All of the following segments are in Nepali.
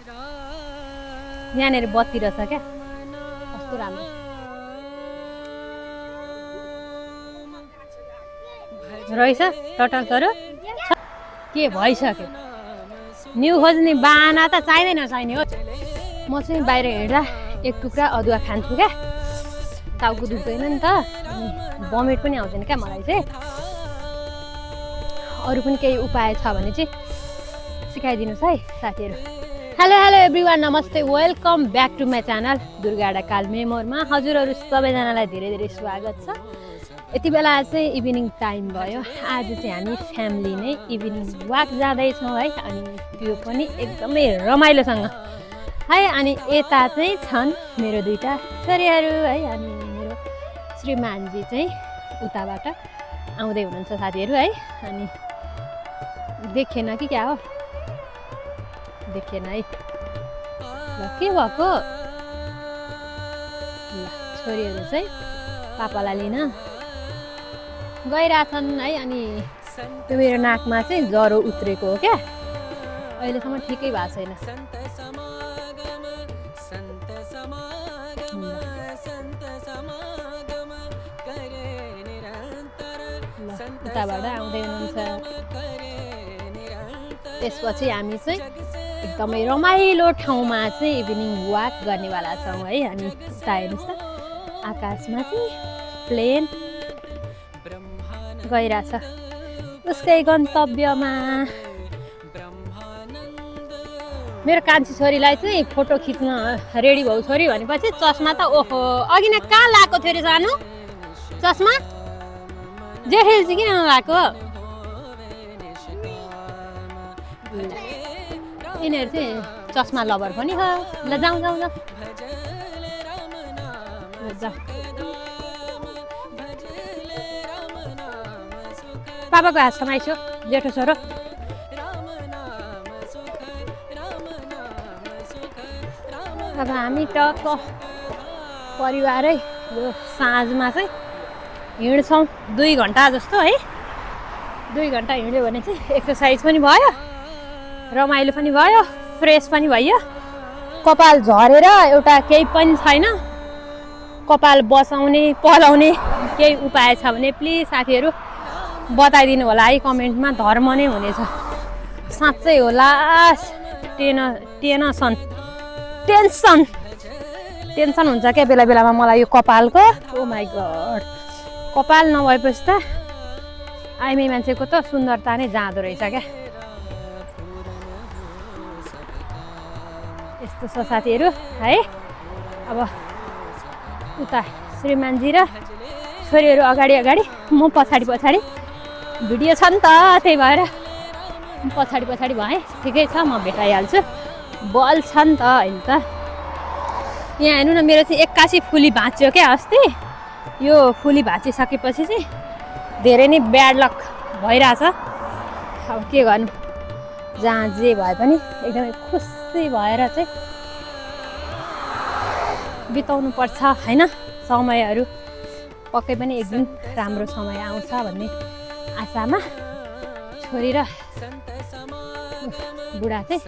यहाँनिर बत्ती रहेछ क्या, कस्तो राम्रो। रहेछ टटकहरू के भइसक्यो। न्यु खोज्ने बाना त चाहिँदैन हो। म चाहिँ बाहिर हिँड्दा एक टुक्रा अदुवा खान्छु क्या, टाउको दुख्दैन नि त, अनि भमिट पनि आउँदैन क्या मलाई चाहिँ। अरू पनि केही उपाय छ भने चाहिँ सिकाइदिनुहोस् है साथीहरू। हेलो एभ्रिवान, नमस्ते, welcome back to my channel दुर्गाडा काल मेमोरमा हजुरहरू सबैजनालाई धेरै धेरै स्वागत छ। यति बेला चाहिँ इभिनिङ टाइम भयो। आज चाहिँ हामी फ्यामिली नै इभिनिङ वाक जाँदैछौँ है, अनि त्यो पनि एकदमै रमाइलोसँग है। अनि यता चाहिँ छन् मेरो दुईटा छोरीहरू है, अनि मेरो श्रीमानजी चाहिँ उताबाट आउँदै हुनुहुन्छ साथीहरू है। अनि देखेन कि क्या हो, देखेन है, ल के भएको। ल छोरीहरू चाहिँ पापालाई लिन गइरहेछन् है। अनि त्यो मेरो नाकमा चाहिँ ज्वरो उत्रेको हो क्या, अहिलेसम्म ठिकै भएको छैन। उताबाट आउँदै हुनुहुन्छ। त्यसपछि हामी चाहिँ एकदमै रमाइलो ठाउँमा चाहिँ इभिनिङ वाक गर्नेवाला छौँ है। अनि उता हेर्नुहोस् त, आकाशमा चाहिँ प्लेन गइरहेछ उसकै गन्तव्यमा। मेरो कान्छी छोरीलाई चाहिँ फोटो खिच्न रेडी भाउ छोरी भनेपछि चस्मा त ओहो अघि नै कहाँ लगाएको थियो अरे सानो चस्मा, जेठेल चाहिँ किन नलाएको। यिनीहरू चाहिँ चस्मा लभर पनि हो। ल जाउँ जाउँ जाउँ, पापाको हात समाइसो जेठो छोरो। अब हामी टक्क परिवारै यो साँझमा चाहिँ हिँड्छौँ 2 घन्टा जस्तो है। 2 घन्टा हिँड्यो भने चाहिँ एक्सर्साइज पनि भयो, रमाइलो पनि भयो, फ्रेस पनि भयो। कपाल झरेर एउटा केही पनि छैन, कपाल बचाउने पलाउने केही उपाय छ भने प्लिज साथीहरू बताइदिनु होला है कमेन्टमा। धर्म नै हुनेछ साँच्चै होला। टेन्सन हुन्छ क्या बेला बेलामा मलाई यो कपालको। ओ माई गड, कपाल नभएपछि त आइमी मान्छेको त सुन्दरता नै जाँदो रहेछ क्या। यस्तो छ साथीहरू है। अब उता श्रीमानजी र छोरीहरू अगाडि अगाडि, म पछाडि पछाडि। भिडियो छ नि त, त्यही भएर पछाडि पछाडि भएँ। ठिकै छ, म भेटाइहाल्छु। बल छ नि त अहिले त। यहाँ हेर्नु न, मेरो चाहिँ 81 फुली भाँच्यो क्या अस्ति। यो फुली भाँचिसकेपछि चाहिँ धेरै नै ब्याड लक भइरहेछ। अब के गर्नु, जहाँ जे भए पनि एकदमै खुसी भएर चाहिँ बिताउनु पर्छ होइन। समयहरू पक्कै पनि एक दिन राम्रो समय आउँछ भन्ने आशामा छोरी र बुढा चाहिँ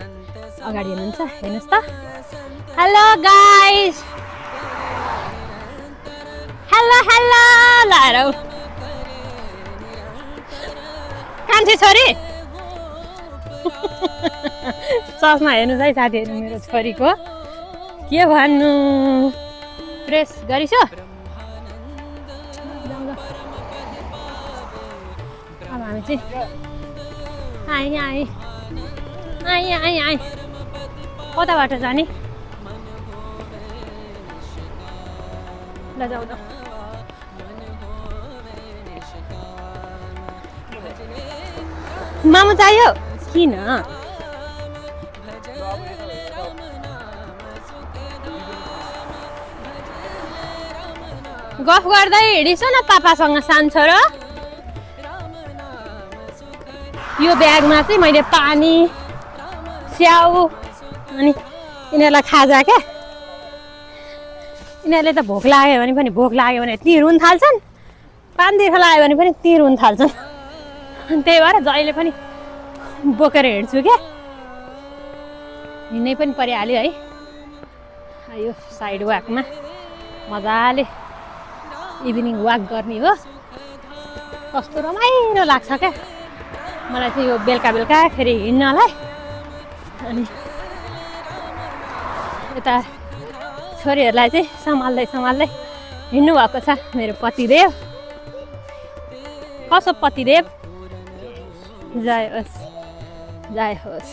अगाडि हुनुहुन्छ। हेर्नुहोस् त, हेलो गाइस, हेलो हेलो। लाएर कान्छी छोरी चस्मा हेर्नुहोस् है साथीहरू मेरो छोरीको। के भन्नु, प्रेस गरिसो। अब हामी चाहिँ आएँ कताबाट जाने। ल जाउँ जाउँ। मामु चाहियो किन? गफ गर्दै हिँडिसो न पापासँग सान्छ र। यो ब्यागमा चाहिँ मैले पानी, स्याउ अनि यिनीहरूलाई खाजा क्या। यिनीहरूले त भोक लाग्यो भने तिर हुन थाल्छन्, पानी तिर्खा लाग्यो भने पनि तिर हुन थाल्छन्। त्यही भएर जहिले पनि बोकेर हिँड्छु क्या। हिँड्नै पनि परिहाल्यो है। यो साइड वाकमा मजाले इभिनिङ वाक गर्ने हो। कस्तो रमाइलो लाग्छ क्या मलाई चाहिँ यो बेलुका बेलुका फेरि हिँड्नलाई। अनि यता छोरीहरूलाई चाहिँ सम्हाल्दै सम्हाल्दै हिँड्नु भएको छ मेरो पतिदेव। कसो पतिदेव? जय होस् जय होस्।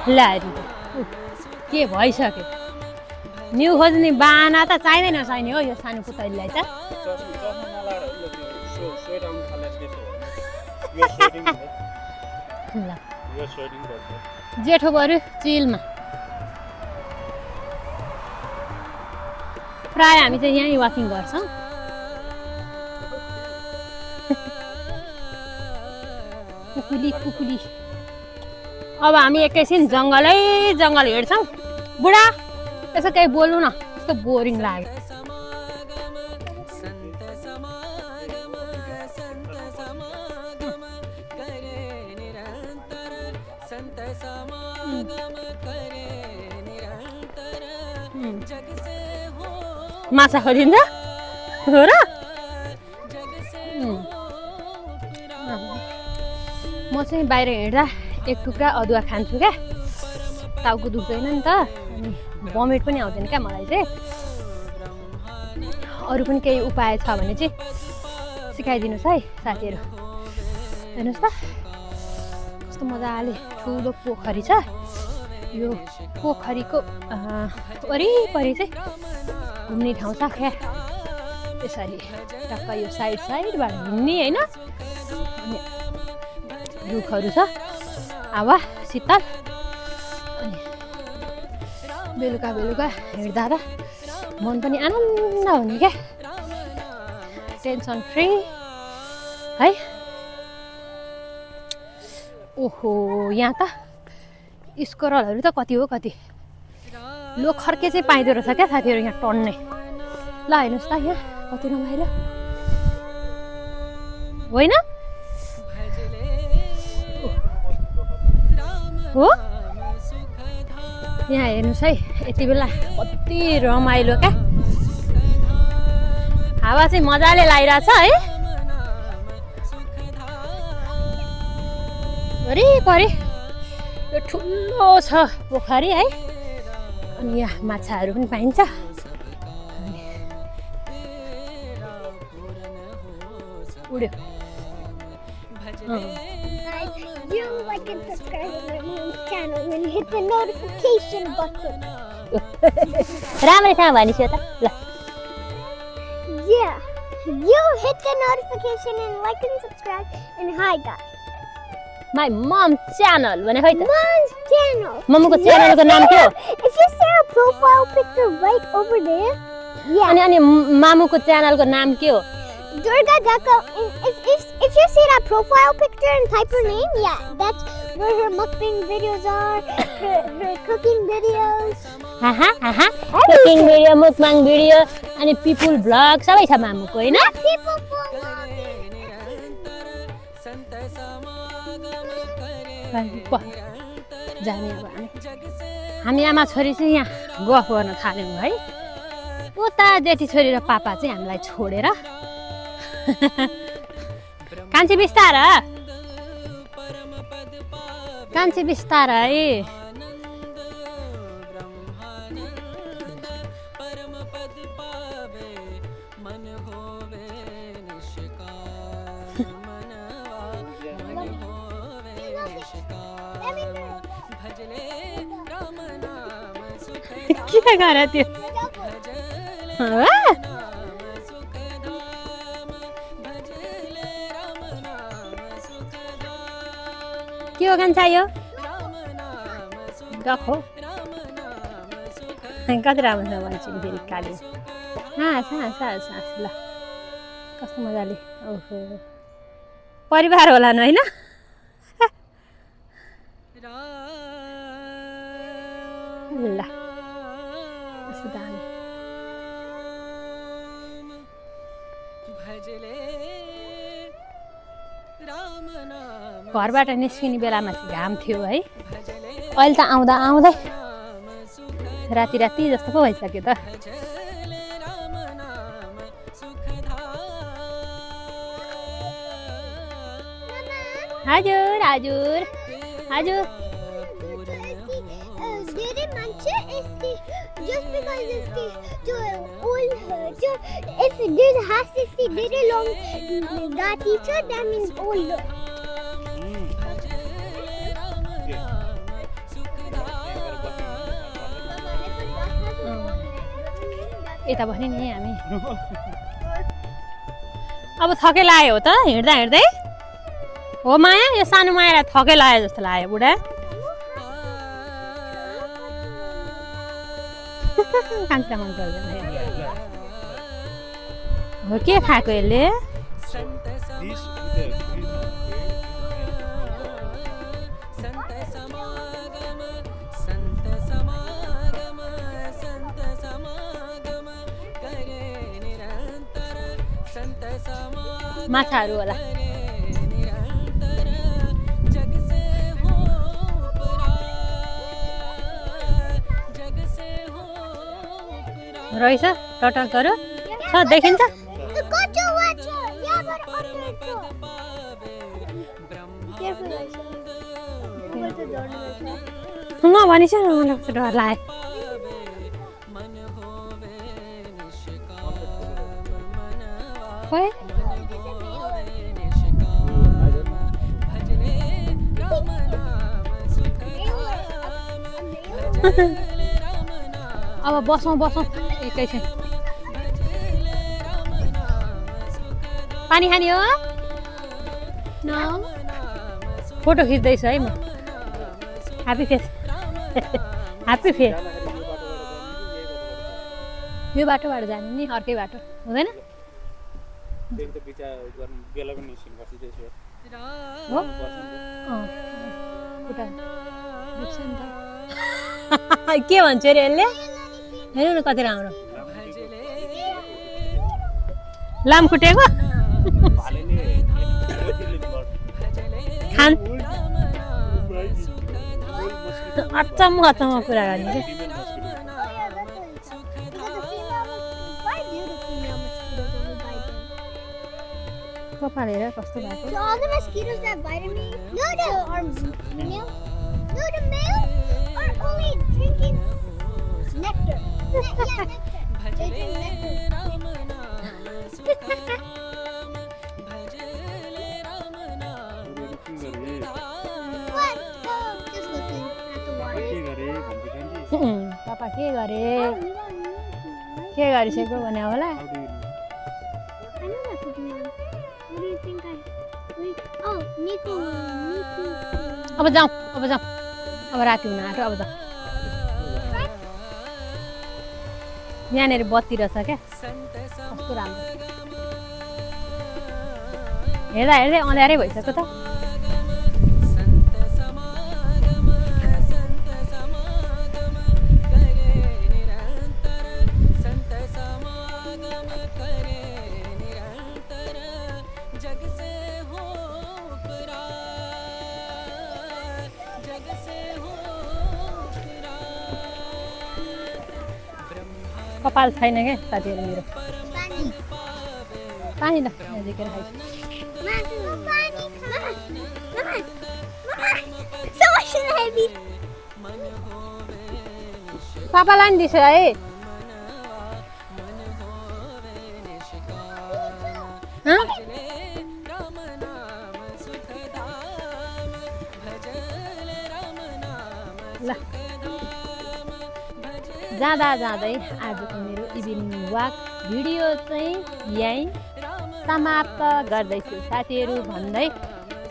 लारी के भइसक्यो? न्यु खोज्ने बाना त चाहिँदैन चाहिने हो यो सानो पुतलीलाई त। जेठो बरु चिलमा प्राय हामी चाहिँ यहीँ वाकिङ गर्छौँ। कुकुली कुकुली। अब हामी एकैछिन जङ्गलै जङ्गल हिँड्छौँ। बुढा यसो केही बोल्नु न, यस्तो बोरिङ लाग्यो। माछा खोजिन्छ हो र? म चाहिँ बाहिर हिँड्दा एक टुक्रा अदुवा खान्छु क्या, टाउको दुख्दैन नि त, अनि भमिट पनि आउँदैन क्या मलाई चाहिँ। अरू पनि केही उपाय छ भने चाहिँ सिकाइदिनुहोस् है साथीहरू। हेर्नुहोस् त कस्तो मजाले ठुलो पोखरी छ। यो पोखरीको वरिपरि चाहिँ घुम्ने ठाउँ छ क्या। त्यसरी टक्क यो साइड साइडबाट हिँड्ने होइन। अनि रुखहरू छ, हावा शीतल। अनि बेलुका बेलुका हिँड्दा त मन पनि आनन्द हुने क्या, टेन्सन फ्री है। ओहो यहाँ त स्कोरलहरू त कति हो कति। लोखर्के चाहिँ पाइँदो रहेछ क्या साथीहरू यहाँ टन्ने। ल हेर्नुहोस् त यहाँ कति रमाइलो होइन हो? यहाँ हेर्नुहोस् है यति बेला कति रमाइलो क्या। हावा चाहिँ मजाले लागिरहेछ है। वरिपरि यो ठुलो छ पोखरी है। अनि यहाँ माछाहरू पनि पाइन्छ। उड्यो। You like and subscribe to my mom's channel and hit the notification button. राम्रैसँग भनिस्यो त ल। Yeah, you hit the notification and like and subscribe and hi guys. My mom channel भने खै त? Mom's channel. मम्मीको च्यानलको नाम के हो? If you see our profile picture right over there, yeah. अनि मामुको च्यानलको नाम के हो? Durga Daka. If you see that profile picture and type her name, yeah, that's where her mukbang videos are, her cooking videos. Cooking video, mukbang video अनि पिपुल भ्लग सबै छ मामुको होइन? People vlog. जाने अब हामी आमा छोरी चाहिँ यहाँ गफ गर्न थाल्यौँ है। उता जेठी छोरी र पापा चाहिँ हामीलाई छोडेर कान्छी बिस्तारा कान्छी बिस्तारा है। के गर त्यो के हो कान्छा यो? डक हो कति राम्रो छ भन्छ फेरि काली। हाँस हाँस हाँस हाँस ल कस्तो मजाले। ओहो परिवार होला न होइन? ल कस्तो दामी। भजले राम घरबाट निस्किने बेलामा चाहिँ घाम थियो है। अहिले त आउँदा आउँदै राति राति जस्तो पो भइसक्यो त। हजुर हजुर हजुर धेरै मान्छे यस्तै just because यस्तै जो old जो if this has यस्तै धेरै long गाठी छ that means old. यता बस्ने नि हामी। अब थकै लाग्यो हो त हिँड्दा हिँड्दै हो माया। यो सानो मायालाई थकै लाग्यो जस्तो लाग्यो बुढा। खान्छ मन पर्दैन हो। के खाएको यसले? माछाहरू होला। रहेछ टटकहरू छ देखिन्छ। नभनिस न मलाई कस्तो डर लाग्यो। खोइ अब बसौँ एकैछिन। पानी खाने हो न? फोटो खिच्दैछु है म। Happy face happy face. यो बाटोबाट जाने नि अर्कै बाटो हुँदैन? हो के भन्छ अरे यसले? हेर्नु न कति राम्रो लामखुट्टेको खान अचम्म कुरा गर्ने। कपाल हेर कस्तो भएको। So all the mosquitoes that bited me, no, are male. No, the male are only drinking nectar. Yeah, nectar. They drink nectar. What? Oh, just looking at the water. पापा के गरे? के गरिसक्यो भने होला? I know that could be one. What do you think Oh, Nico. अब जाउँ अब राति हुन आँट्यो। अब जाउँ। यहाँनिर बत्ती रहेछ क्या कस्तो राम्रो। हेर्दा हेर्दै अँध्यारै भइसक्यो त। कपाल छैन क्या साथीहरू मेरो। पानी ल झिकेर खाइ। पापालाई नि दिसो है। ल जाँदा जाँदै आजको मेरो इभिनिङ वाक भिडियो चाहिँ यहीँ समाप्त गर्दैछु साथीहरू भन्दै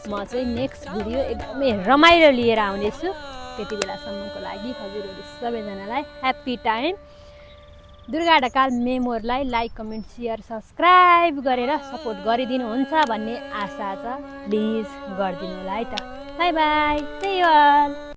म चाहिँ नेक्स्ट भिडियो एकदमै रमाइलो लिएर आउनेछु। त्यति बेलासम्मको लागि हजुरहरू सबैजनालाई ह्याप्पी टाइम। दुर्गा ढकाल मेमोरलाई लाइक कमेन्ट सेयर सब्सक्राइब गरेर सपोर्ट गरिदिनुहुन्छ भन्ने आशा छ। प्लिज गरिदिनु होला है त। Bye bye, see you all.